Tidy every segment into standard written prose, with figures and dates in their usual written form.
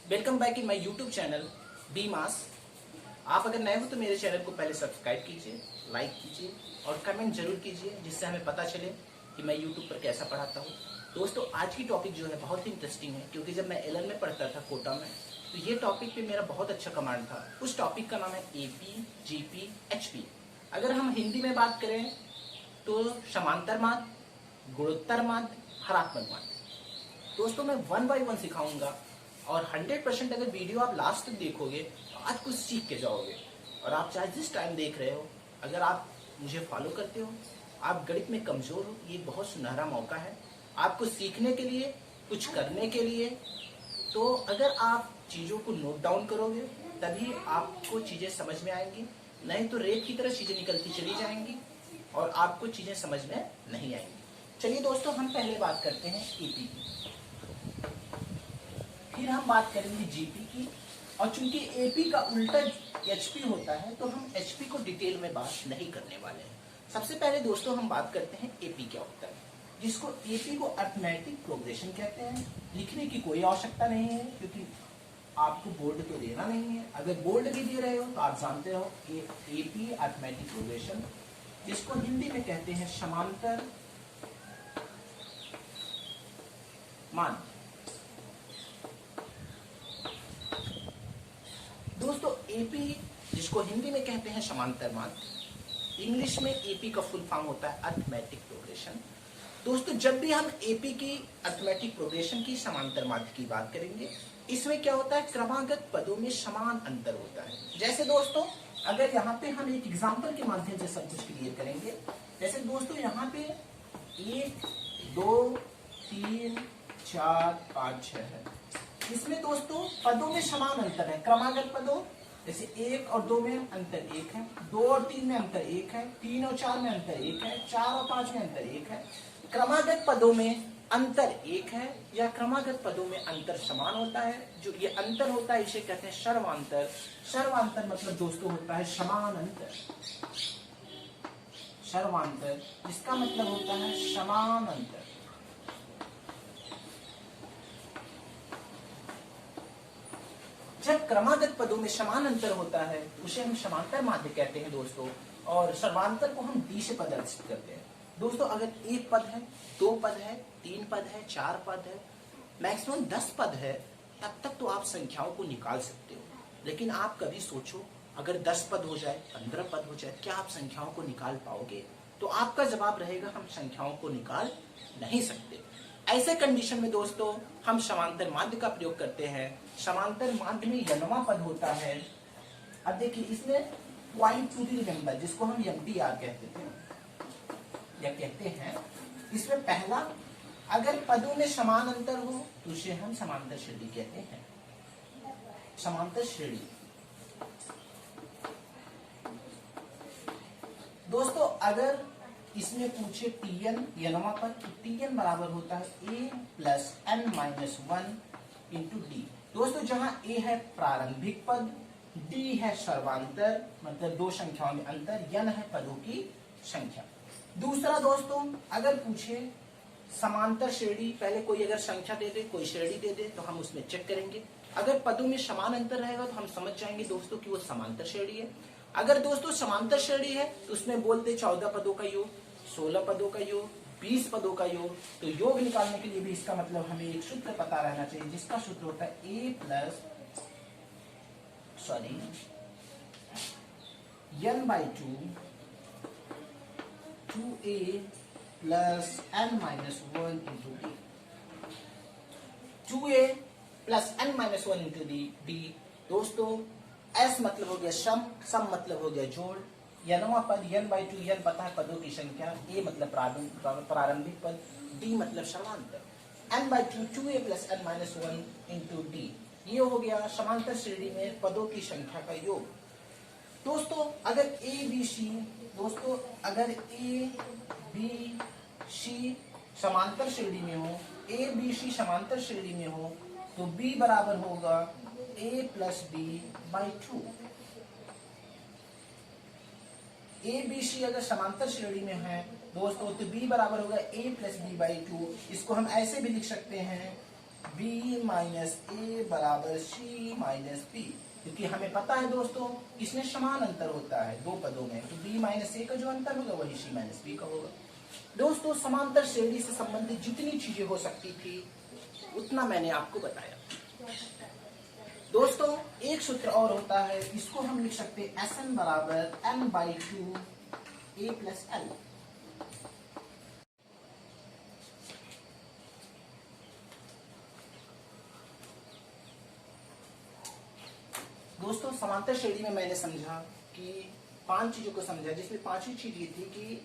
Welcome back in my YouTube channel B mass. आप अगर नए हो तो मेरे चैनल को पहले सब्सक्राइब कीजिए, लाइक कीजिए और कमेंट जरूर कीजिए, जिससे हमें पता चले कि मैं यूट्यूब पर कैसा पढ़ाता हूँ। दोस्तों, आज की टॉपिक जो है बहुत ही इंटरेस्टिंग है, क्योंकि जब मैं एलन में पढ़ता था कोटा में, तो ये टॉपिक पे मेरा बहुत अच्छा कमांड था। उस टॉपिक का नाम है एपी, जीपी, एचपी। अगर हम हिंदी में बात करें तो समांतर माध्य, गुणोत्तर माध्य, हरात्मक माध्य। दोस्तों, मैं 1 बाय 1 सिखाऊंगा और 100% अगर वीडियो आप लास्ट तक देखोगे तो आज कुछ सीख के जाओगे। और आप चाहे जिस टाइम देख रहे हो, अगर आप मुझे फॉलो करते हो, आप गणित में कमजोर हो, ये बहुत सुनहरा मौका है आपको सीखने के लिए, कुछ करने के लिए। तो अगर आप चीज़ों को नोट डाउन करोगे तभी आपको चीज़ें समझ में आएंगी, नहीं तो रेत की तरह चीज़ें निकलती चली जाएंगी और आपको चीज़ें समझ में नहीं आएंगी। चलिए दोस्तों, हम पहले बात करते हैं ईपी की, फिर हम बात करेंगे जीपी की, और चूंकि एपी का उल्टा एचपी होता है तो हम एचपी को डिटेल में बात नहीं करने वाले हैं। सबसे पहले दोस्तों हम बात करते हैं एपी क्या होता है, जिसको एपी को अरिथमेटिक प्रोग्रेशन कहते हैं। लिखने की कोई आवश्यकता नहीं है, क्योंकि आपको बोर्ड तो देना नहीं है। अगर बोर्ड भी दे रहे हो तो आप जानते हो कि एपी अरिथमेटिक प्रोग्रेशन, जिसको हिंदी में कहते हैं समांतर माध्य। दोस्तों, एपी जिसको हिंदी में कहते हैं समांतर माध्य, इंग्लिश में एपी का फुल फॉर्म होता है अरिथमेटिक प्रोग्रेशन। दोस्तों, जब भी हम एपी की अरिथमेटिक प्रोग्रेशन की समांतर माध्य की बात करेंगे, इसमें क्या होता है, क्रमागत पदों में समान अंतर होता है। जैसे दोस्तों, अगर यहाँ पे हम एक एग्जाम्पल के माध्यम से सब कुछ क्लियर करेंगे। जैसे दोस्तों, यहाँ पे 1 2 3 4 5 6 है। इसमें दोस्तों पदों में समान अंतर है, क्रमागत पदों। जैसे 1 और 2 में अंतर 1 है, 2 और 3 में अंतर 1 है, 3 और 4 में अंतर 1 है, 4 और 5 में अंतर 1 है। क्रमागत पदों में अंतर 1 है, या क्रमागत पदों में अंतर समान होता है। जो ये अंतर होता है इसे कहते हैं सर्वांतर। सर्वांतर मतलब दोस्तों होता है समान अंतर। सर्वांतर इसका मतलब होता है समान अंतर। जब क्रमागत पदों में समान अंतर होता है उसे हम समांतर माध्य कहते हैं दोस्तों, और सर्वांतर को हम डी से प्रदर्शित करते हैं। दोस्तों, अगर 1 पद है, 2 पद है, 3 पद है, 4 पद है, मैक्सिमम 10 पद है, तब तक तो आप संख्याओं को निकाल सकते हो। लेकिन आप कभी सोचो, अगर 10 पद हो जाए, 15 पद हो जाए, क्या आप संख्याओं को निकाल पाओगे? तो आपका जवाब रहेगा हम संख्याओं को निकाल नहीं सकते। ऐसे कंडीशन में दोस्तों हम समांतर माध्य का प्रयोग करते हैं। समांतर माध्य में यनवा पद होता है। अब देखिए, इसमें पॉइंट टू बी रिमेंबर, जिसको हम एमटीआर कहते थे या कहते हैं, इसमें पहला, अगर पदों में समान अंतर हो तो उसे हम समांतर श्रेणी कहते हैं। समांतर श्रेणी दोस्तों, अगर इसमें पूछे Tn यनवा पर, तो Tn बराबर होता है a plus n minus 1 into D. दोस्तों, जहां a है प्रारंभिक पद, d है सर्वांतर मतलब दो संख्याओं में अंतर, n है पदों की संख्या। दूसरा दोस्तों, अगर पूछे समांतर श्रेणी, पहले कोई अगर संख्या दे दे, कोई श्रेणी दे दे, तो हम उसमें चेक करेंगे। अगर पदों में समान अंतर रहेगा तो हम समझ जाएंगे दोस्तों कि वो समांतर श्रेणी है। अगर दोस्तों समांतर श्रेणी है तो उसमें बोलते 14 पदों का योग, 16 पदों का योग, 20 पदों का योग। तो योग निकालने के लिए भी इसका मतलब हमें एक सूत्र पता रहना चाहिए, जिसका सूत्र होता है n by 2 2a plus n minus 1 into D. 2a plus n minus 1 into D. दोस्तों, s मतलब हो गया सम, सम मतलब हो गया जोड़, यनवा पद n by 2, n पता है पदों की संख्या, a मतलब प्रारंभिक पद, d मतलब समांतर, n by 2 2a plus n minus 1 into D. ये हो गया समांतर श्रेणी में पदों की संख्या का योग। दोस्तों, अगर a b c, दोस्तों अगर a b c समांतर श्रेणी में हो, a b c समांतर श्रेणी में हो, तो b बराबर होगा a plus b by 2। A B C अगर समांतर श्रेणी में है दोस्तों, तो b बराबर होगा a प्लस बी बाई 2। इसको हम ऐसे भी लिख सकते हैं बी माइनस ए बराबर सी माइनस बी, क्योंकि हमें पता है दोस्तों इसमें समान अंतर होता है दो पदों में, तो b माइनस ए का जो अंतर होगा वही c माइनस बी का होगा। दोस्तों समांतर श्रेणी से संबंधित जितनी चीजें हो सकती थी उतना मैंने आपको बताया। दोस्तों एक सूत्र और होता है, इसको हम लिख सकते हैं Sn बराबर n/2 a प्लस l। दोस्तों समांतर श्रेणी में मैंने समझा कि 5 चीजों को समझा, जिसमें पांचवी चीज ये थी कि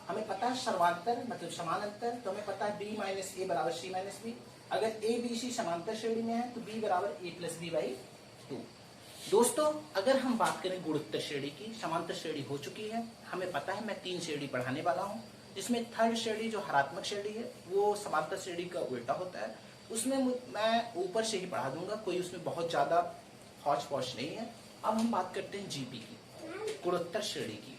हमें पता है सर्वांतर मतलब समान अंतर, तो हमें पता है b माइनस ए बराबर c माइनस बी। अगर a b c समांतर श्रेणी में है तो b बराबर a प्लस बी बाई 2। दोस्तों अगर हम बात करें गुणोत्तर श्रेणी की, समांतर श्रेणी हो चुकी है, हमें पता है मैं 3 श्रेणी पढ़ाने वाला हूँ, जिसमें थर्ड श्रेणी जो हरात्मक श्रेणी है वो समांतर श्रेणी का उल्टा होता है, उसमें मैं ऊपर से ही पढ़ा दूंगा, कोई उसमें बहुत ज्यादा हौच पौच नहीं है। अब हम बात करते हैं जीपी की, गुणोत्तर श्रेणी की।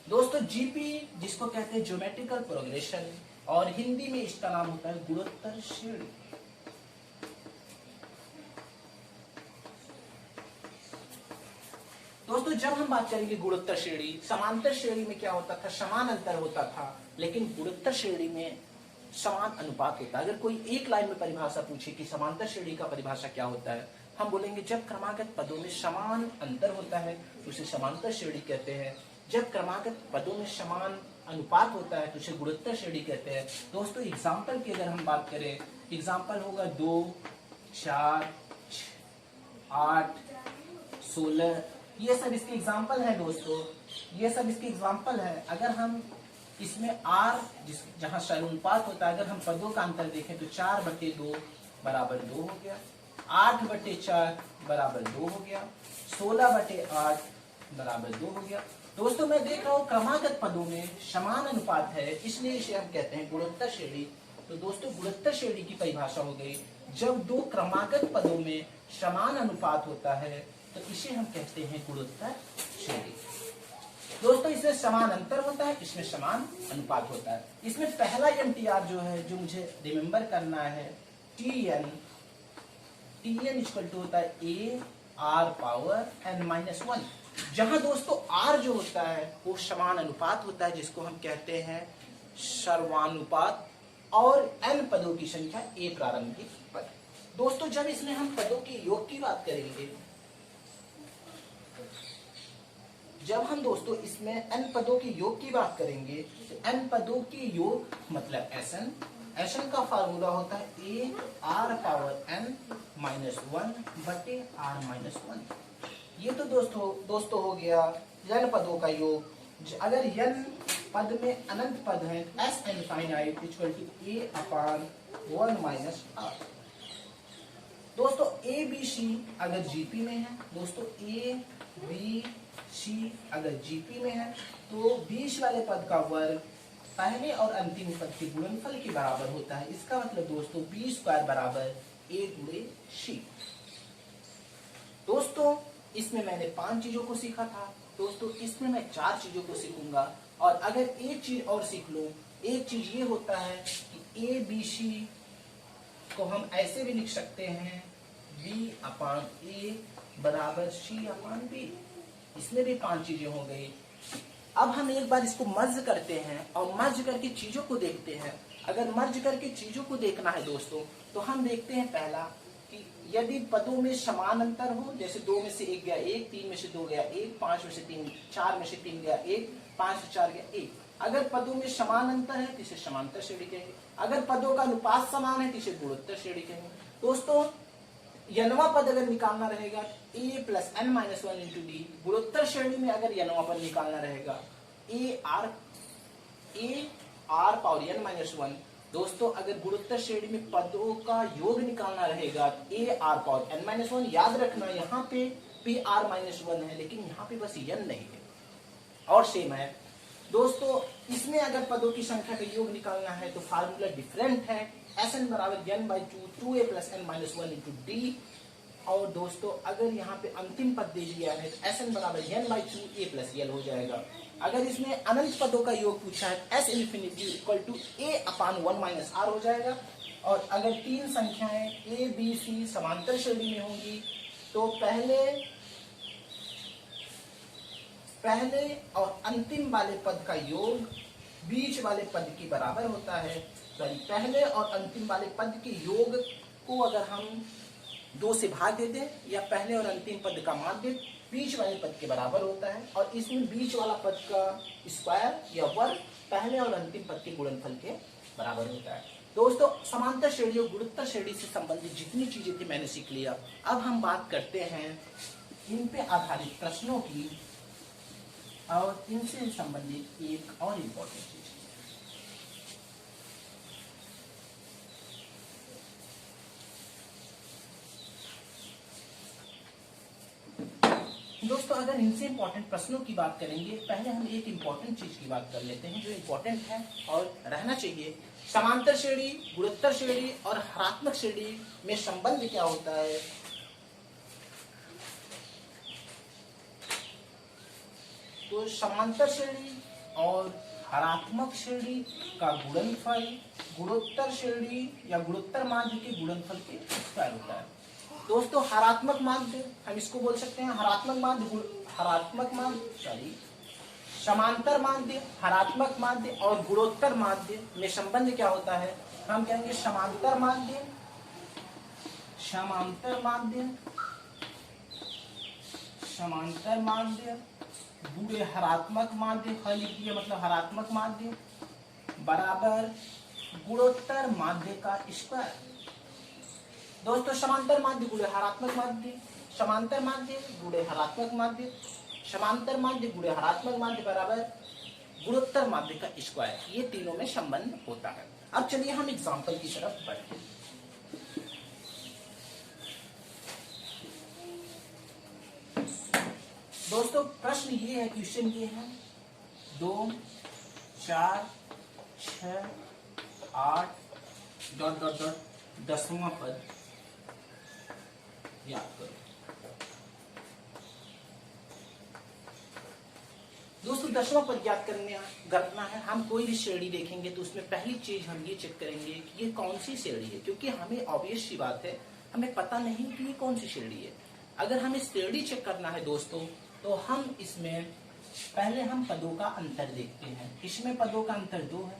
दोस्तों जीपी जिसको कहते हैं ज्योमेट्रिकल प्रोग्रेशन, और हिंदी में इसका नाम होता है गुणोत्तर श्रेणी। दोस्तों जब हम बात करेंगे गुणोत्तर श्रेणी, समांतर श्रेणी में क्या होता था, समान अंतर होता था, लेकिन गुणोत्तर श्रेणी में समान अनुपात होता है। अगर कोई एक लाइन में परिभाषा पूछे कि समांतर श्रेणी का परिभाषा क्या होता है, हम बोलेंगे जब क्रमागत पदों में समान अंतर होता है तो उसे समांतर श्रेणी कहते हैं, जब क्रमागत पदों में समान अनुपात होता है तो उसे गुणोत्तर श्रेणी कहते हैं। दोस्तों एग्जाम्पल की अगर हम बात करें, एग्जाम्पल होगा 2, 4, 8, 16, ये सब इसके एग्जाम्पल है। दोस्तों ये सब इसके एग्जाम्पल है। अगर हम इसमें r जहाँ अनुपात होता है, अगर हम पदों का अंतर देखें तो 4/2 बराबर 2 हो गया, 8/4 बराबर 2 हो गया, 16/8 बराबर 2 हो गया। दोस्तों मैं देख रहा हूँ क्रमागत पदों में समान अनुपात है, इसलिए इसे हम कहते हैं गुणोत्तर श्रेणी। तो दोस्तों गुणोत्तर श्रेणी की परिभाषा हो गई, जब दो क्रमागत पदों में समान अनुपात होता है तो इसे हम कहते हैं गुणोत्तर श्रेणी। दोस्तों इसमें समान अंतर होता है, इसमें समान अनुपात होता है। इसमें पहला एमटीआर जो है, जो मुझे रिमेम्बर करना है, TN इक्वल टू होता है a r पावर n-1, जहां दोस्तों r जो होता है वो समान अनुपात होता है, जिसको हम कहते हैं सर्वानुपात, और n पदों की संख्या a प्रारंभिक पद। दोस्तों जब इसमें हम पदों के योग की बात करेंगे, जब हम दोस्तों इसमें n पदों के योग की बात करेंगे तो n पदों के योग मतलब Sn का फार्मूला होता है a r पावर n-1 बटे r-1। ये तो दोस्तों हो गया n पदों का योग। अगर n पद में अनंत पद है, S infinite equal to a/1 - r। दोस्तों a b c अगर जीपी में है, दोस्तों a b c अगर जीपी में है तो बीच वाले पद का वर्ग पहले और अंतिम पद के गुणनफल के बराबर होता है। इसका मतलब दोस्तों b² बराबर a गुणे c। दोस्तों इसमें मैंने 5 चीजों को सीखा था, दोस्तों इसमें मैं 4 चीजों को सीखूंगा, और अगर एक चीज और सीख लूं, एक चीज ये होता है कि a b c को हम ऐसे भी लिख सकते हैं b/a बराबर c/b। इसमें भी 5 चीजें हो गई। अब हम एक बार इसको मर्ज करते हैं और मर्ज करके चीजों को देखते हैं। अगर मर्ज करके चीजों को देखना है दोस्तों, तो हम देखते हैं पहला कि यदि पदों में समान अंतर हो, जैसे 2 में से 1 गया 1, 3 में से 2 गया 1, 5 में से 3, 4 में से 3 गया 1, 5 से 4 गया 1। अगर पदों में समान अंतर है तो इसे समांतर श्रेणी कहेंगे। अगर पदों का अनुपात समान है तो इसे गुणोत्तर श्रेणी कहेंगे। दोस्तों यनवा पद अगर निकालना रहेगा a plus n-1 into D, गुणोत्तर श्रेणी में अगर यनवा पद निकालना रहेगा a r पावर n-1। दोस्तों अगर गुणोत्तर श्रेणी में पदों का योग निकालना रहेगा a r पावर n-1। याद रखना यहाँ पे p r-1 है, लेकिन यहाँ पे बस n नहीं है और सेम है। दोस्तों इसमें अगर पदों की संख्या का योग निकालना है तो फार्मूला डिफरेंट है, Sn बराबर n/2 2a plus n-1 into D. और दोस्तों अगर यहाँ पे अंतिम पद दे दिया है तो Sn बराबर n/2 a प्लस l हो जाएगा। अगर इसमें अनंत पदों का योग पूछा है S infinity equal to a/1 - r हो जाएगा। और अगर तीन संख्याएं ए बी सी समांतर श्रेणी में होंगी तो पहले और अंतिम वाले पद का योग बीच वाले पद के बराबर होता है। पहले और अंतिम वाले पद के योग को अगर हम 2 से भाग देते हैं या पहले और अंतिम पद का माध्य बीच वाले पद के बराबर होता है, और इसमें बीच वाला पद का स्क्वायर या वर्ग पहले और अंतिम पद के गुणनफल के बराबर होता है। दोस्तों, समांतर श्रेणी और गुणोत्तर श्रेणी से संबंधित जितनी चीजें थी मैंने सीख लिया। अब हम बात करते हैं इन पे आधारित प्रश्नों की और इनसे संबंधित एक और इम्पोर्टेंट चीज। दोस्तों, अगर इनसे इंपॉर्टेंट प्रश्नों की बात करेंगे, पहले हम एक इंपॉर्टेंट चीज की बात कर लेते हैं जो इंपॉर्टेंट है और रहना चाहिए। समांतर श्रेणी, गुणोत्तर श्रेणी और हरात्मक श्रेणी में संबंध क्या होता है? तो समांतर श्रेणी और हरात्मक श्रेणी का गुणनफल गुणोत्तर श्रेणी या गुणोत्तर माध्य के गुणनफल के स्क्वायर होता है। दोस्तों, हरात्मक माध्य हम इसको बोल सकते हैं समांतर माध्य, हरात्मक माध्य और गुणोत्तर माध्य में संबंध क्या होता है? हम कहेंगे समांतर माध्य गुणे हरात्मक माध्य, मतलब हरात्मक माध्य बराबर गुणोत्तर माध्य का स्क्वायर। दोस्तों, समांतर माध्य गुणे हरात्मक माध्य, समांतर माध्य गुणे हरात्मक माध्य, समांतर माध्य गुणे हरात्मक माध्य बराबर गुणोत्तर माध्य का स्क्वायर, ये तीनों में संबंध होता है। अब चलिए हम एग्जांपल की तरफ बढ़ते हैं। दोस्तों, प्रश्न ये है, क्वेश्चन ये है 2, 4, 6, 8 ... 10वां पद याद करो। दोस्तों, 10वां पद याद करना है। हम कोई भी श्रेणी देखेंगे तो उसमें पहली चीज हम ये चेक करेंगे कि ये कौन सी श्रेणी है, क्योंकि हमें ऑब्वियस सी बात है, हमें पता नहीं कि ये कौन सी श्रेणी है। अगर हमें श्रेणी चेक करना है दोस्तों, तो हम इसमें पहले हम पदों का अंतर देखते हैं। इसमें पदों का अंतर 2 है,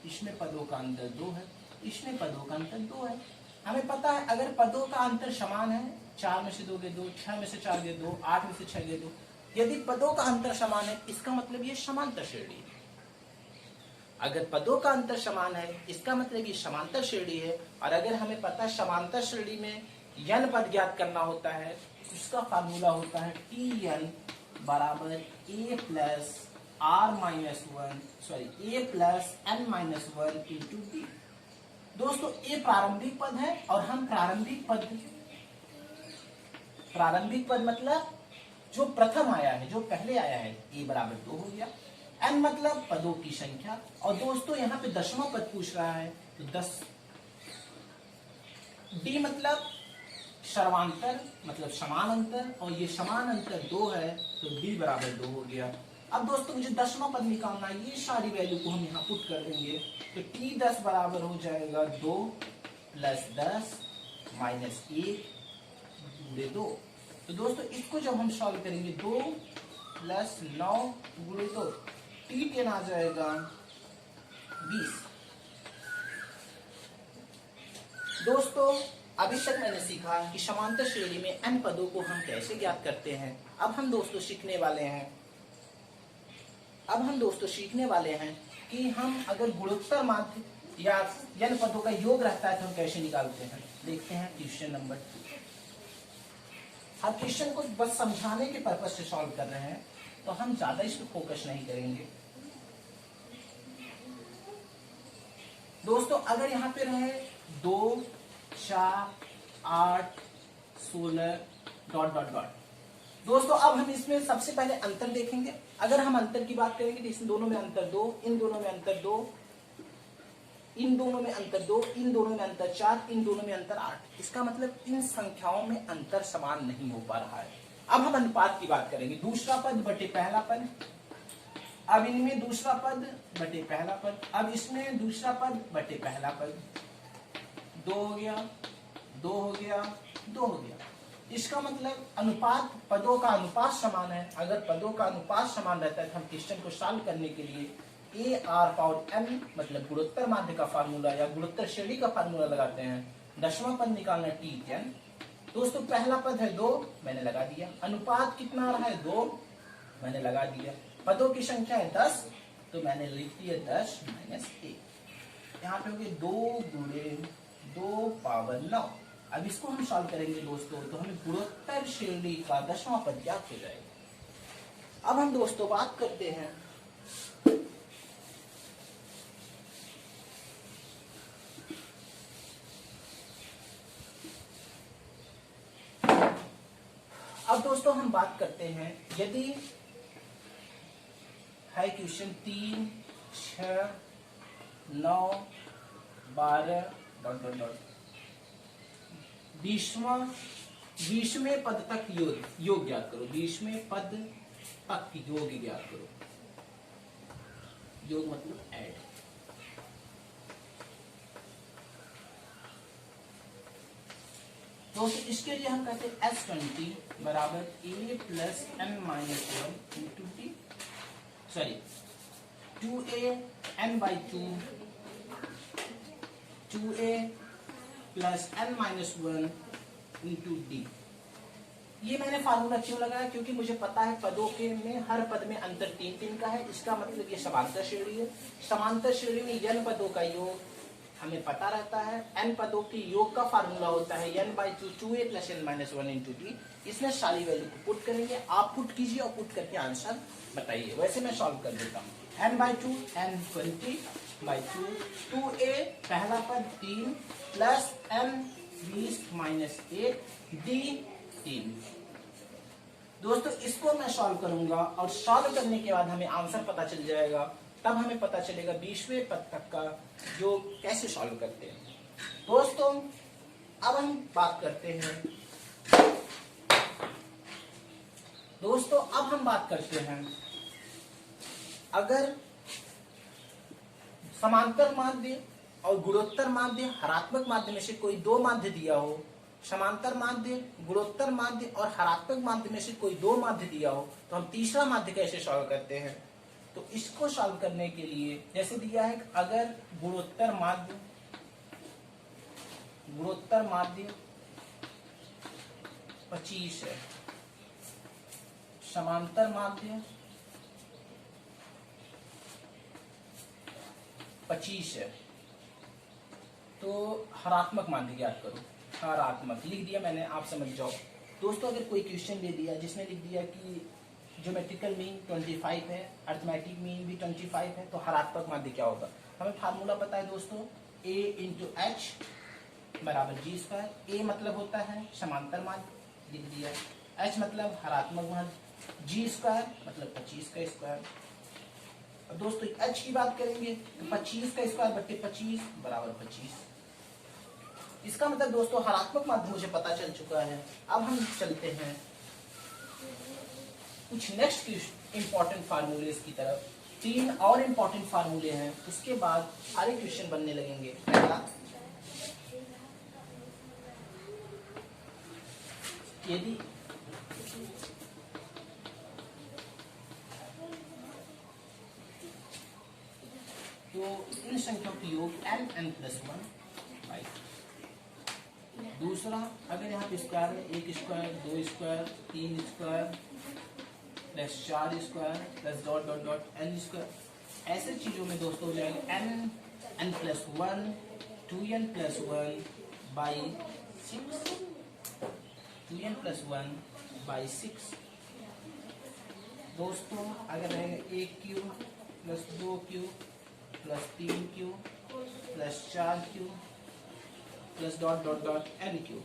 इसमें पदों का अंतर 2 है, इसमें पदों का अंतर 2 है। हमें पता है अगर पदों का अंतर समान है, 4 में से 2 गए 2, 6 में से 4 गए 2, 8 में से 6 गए 2, यदि पदों का अंतर समान है इसका मतलब ये समांतर श्रेणी है। अगर पदों का अंतर समान है इसका मतलब ये समांतर श्रेणी है। और अगर हमें पता है समांतर श्रेणी में n पद ज्ञात करना होता है, उसका फार्मूला होता है Tn बराबर a plus n minus 1 into D. दोस्तों, ये प्रारंभिक पद है और हम प्रारंभिक पद मतलब जो प्रथम आया है, जो पहले आया है, a बराबर 2 हो गया। n मतलब पदों की संख्या, और दोस्तों यहाँ पे 10वां पद पूछ रहा है तो 10। d मतलब सर्वांतर मतलब समान अंतर, और ये समान अंतर 2 है तो d बराबर 2 हो गया। अब दोस्तों मुझे 10वां पद निकालना है, ये सारी वैल्यू को हम यहाँ पुट कर देंगे तो T10 बराबर हो जाएगा 2 प्लस 10 माइनस 1 गुणे 2। तो दोस्तों इसको जब हम सॉल्व करेंगे 2 प्लस 9 गुणे 2, T10 आ जाएगा 20। दोस्तों, अभी तक मैंने सीखा कि समांतर श्रेणी में n पदों को हम कैसे ज्ञात करते हैं। अब हम दोस्तों सीखने वाले हैं कि हम अगर गुणोत्तर माध्य या n पदों का योग रहता है तो हम कैसे निकालते हैं। देखते हैं क्वेश्चन नंबर 2। हम क्वेश्चन को बस समझाने के पर्पज से सॉल्व कर रहे हैं तो हम ज्यादा इस पर फोकस नहीं करेंगे। दोस्तों, अगर यहाँ पे रहे 2, 4, 8, 16 ... दोस्तों अब हम इसमें सबसे पहले अंतर देखेंगे। अगर हम अंतर की बात करेंगे तो इन दोनों में अंतर 2, इन दोनों में अंतर 2, इन दोनों में अंतर 2, इन दोनों में अंतर 4, इन दोनों में अंतर 8। इसका मतलब इन संख्याओं में अंतर समान नहीं हो पा रहा है। अब हम अनुपात की बात करेंगे, दूसरा पद बटे पहला पद। अब इनमें दूसरा पद बटे पहला पद, अब इसमें दूसरा पद बटे पहला पद। 2 हो गया, 2 हो गया, 2 हो गया। इसका मतलब अनुपात, पदों का अनुपात समान है। अगर पदों का अनुपात समान रहता है तो हम क्वेश्चन को सॉल्व करने के लिए ए आर पावर एन मतलब गुणोत्तर माध्य का फार्मूला या गुणोत्तर श्रेणी का फार्मूला लगाते हैं। 10वां पद निकालना टी 10। दोस्तों पहला पद है 2, मैंने लगा दिया। अनुपात कितना आ रहा है 2, मैंने लगा दिया। पदों की संख्या है 10, तो मैंने लिख दिया 10 माइनस 1। यहाँ पे हो गए 2 गुणे 2 पावर 9। अब इसको हम सॉल्व करेंगे दोस्तों, तो हमें गुणोत्तर श्रेणी का 10वां पद ज्ञात हो जाएगा। अब हम दोस्तों बात करते हैं यदि है क्वेश्चन 3, 6, 9, 12 डॉट डॉट डॉट 20वें पद तक योग ज्ञात करो। 20वें पद तक योग ज्ञात करो। योग मतलब ऐड। तो इसके लिए हम कहते हैं S20 बराबर a plus n minus 1 into T, sorry 2a n by 2 2a plus n minus 1 into D. ये मैंने फार्मूला क्यों लगाया? क्योंकि मुझे पता है पदों के में हर पद में अंतर 3-3 का है। इसका मतलब ये समांतर श्रेणी है। समांतर श्रेणी में n पदों का योग हमें पता रहता है। n पदों की योग का फार्मूला होता है n by 2 2a plus n minus 1 into D. इसमें सारी वैल्यू को पुट करेंगे। आप पुट कीजिए और पुट करके आंसर बताइए। वैसे मैं सॉल्व कर देता हूँ। n by 2 n 20 by 2 2a पहला पद 3 प्लस n 20 माइनस 1 डी 3। दोस्तों इसको मैं सॉल्व करूंगा और सॉल्व करने के बाद हमें आंसर पता चल जाएगा। तब हमें पता चलेगा 20वें पद तक का योग कैसे सॉल्व करते हैं। दोस्तों अब हम बात करते हैं अगर समांतर माध्य और गुणोत्तर माध्य हरात्मक माध्य में से कोई दो माध्य दिया हो, समांतर माध्य, गुणोत्तर माध्य और हरात्मक माध्य में से कोई दो माध्य दिया हो, तो हम तीसरा माध्य कैसे सॉल्व करते हैं। तो इसको सॉल्व करने के लिए जैसे दिया है, अगर गुणोत्तर माध्य 25 है, समांतर माध्य 25 है, तो हरात्मक माध्य ज्ञात करो। हरात्मक लिख दिया मैंने, आप समझ जाओ। दोस्तों अगर कोई क्वेश्चन दे दिया जिसने लिख दिया कि ज्योमेट्रिकल मीन 25 है, अरिथमेटिक मीन भी 25 है, तो हरात्मक माध्य क्या होगा? हमें फार्मूला पता है दोस्तों, a इंटू एच बराबर जी स्क्वायर। a मतलब होता है समांतर माध्य, लिख दिया। h मतलब हरात्मक माध्य, जी स्क्वायर मतलब 25 का स्क्वायर। अब दोस्तों h की बात करेंगे तो 25 का स्क्वायर बट्टे 25 बराबर 25। इसका मतलब दोस्तों हरात्मक माध्य मुझे पता चल चुका है। अब हम चलते हैं कुछ नेक्स्ट इंपॉर्टेंट फार्मूले की तरफ। 3 और इंपॉर्टेंट फार्मूले हैं, उसके बाद सारे क्वेश्चन बनने लगेंगे। पहला, यदि तो इन संख्याओं की योग n प्लस 1 बाई। दूसरा, अगर यहाँ पे स्क्वायर में 1 square 2 square 3 square plus 4 square plus dot dot dot n square, ऐसे चीजों में दोस्तों हो जाएगा n plus 1 2n plus 1 by 6, 2n plus 1 by 6। दोस्तों अगर रहेगा 1 cube plus 2 cube plus 3 cube plus 4 cube plus dot dot dot n cube,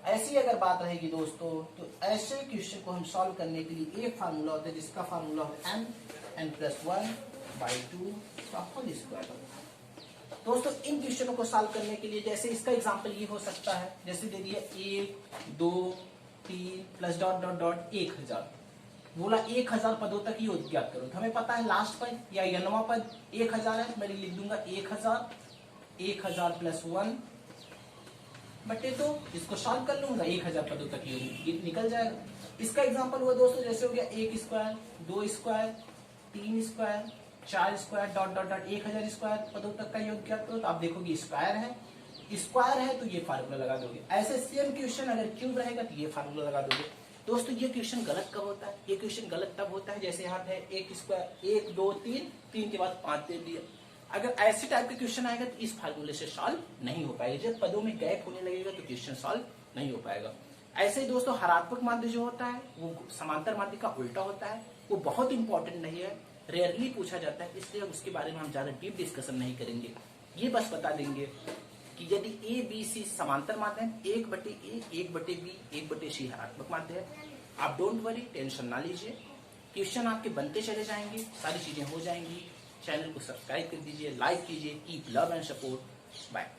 ऐसी अगर बात रहेगी दोस्तों, तो ऐसे क्वेश्चन को हम सॉल्व करने के लिए एक फार्मूला होता है जिसका फार्मूला होता है n प्लस 1 बाई 2 का होल स्क्वायर। दोस्तों इन क्वेश्चनों को सॉल्व करने के लिए जैसे इसका एग्जांपल ये हो सकता है, जैसे दे दिया 1 2 3 प्लस डॉट डॉट डॉट 1000, बोला 1000 पदों तक ही ज्ञात करो। तो हमें पता है लास्ट पद या nवां पद 1000 है, मैं लिख दूंगा 1000 1000 प्लस 1 बटे 2, इसको सॉल्व कर लूंगा 1000 पदों तक ये निकल जाएगा। इसका एग्जांपल हुआ दोस्तों, जैसे हो गया 1 square, 2 square, 3 square, 4 square, dot dot dot 1000 square पदों तक का योग क्या करो तो आप देखोगे स्क्वायर है तो ये फार्मूला लगा दोगे। ऐसे सेम क्वेश्चन अगर क्यूब रहेगा तो ये फार्मूला लगा दोगे। दोस्तों ये क्वेश्चन गलत कब होता है? ये क्वेश्चन गलत तब होता है जैसे यहाँ पे 1 स्क्वायर, 1 2 3, 3 के बाद 5 दे दिया। अगर ऐसे टाइप का क्वेश्चन आएगा तो इस फार्मूले से सॉल्व नहीं हो पाएगा। जब पदों में गैप होने लगेगा तो क्वेश्चन सॉल्व नहीं हो पाएगा। ऐसे ही दोस्तों हरात्मक माध्य जो होता है वो समांतर माध्य का उल्टा होता है, वो बहुत इंपॉर्टेंट नहीं है, रेयरली पूछा जाता है, इसलिए उसके बारे में हम ज्यादा डीप डिस्कशन नहीं करेंगे। ये बस बता देंगे कि यदि ए बी सी समांतर माध्य है, 1/a 1/b 1/c हरात्मक माध्य है। आप डोंट वरी, टेंशन ना लीजिए, क्वेश्चन आपके बनते चले जाएंगे, सारी चीजें हो जाएंगी। चैनल को सब्सक्राइब कर दीजिए, लाइक कीजिए, keep love and support, bye.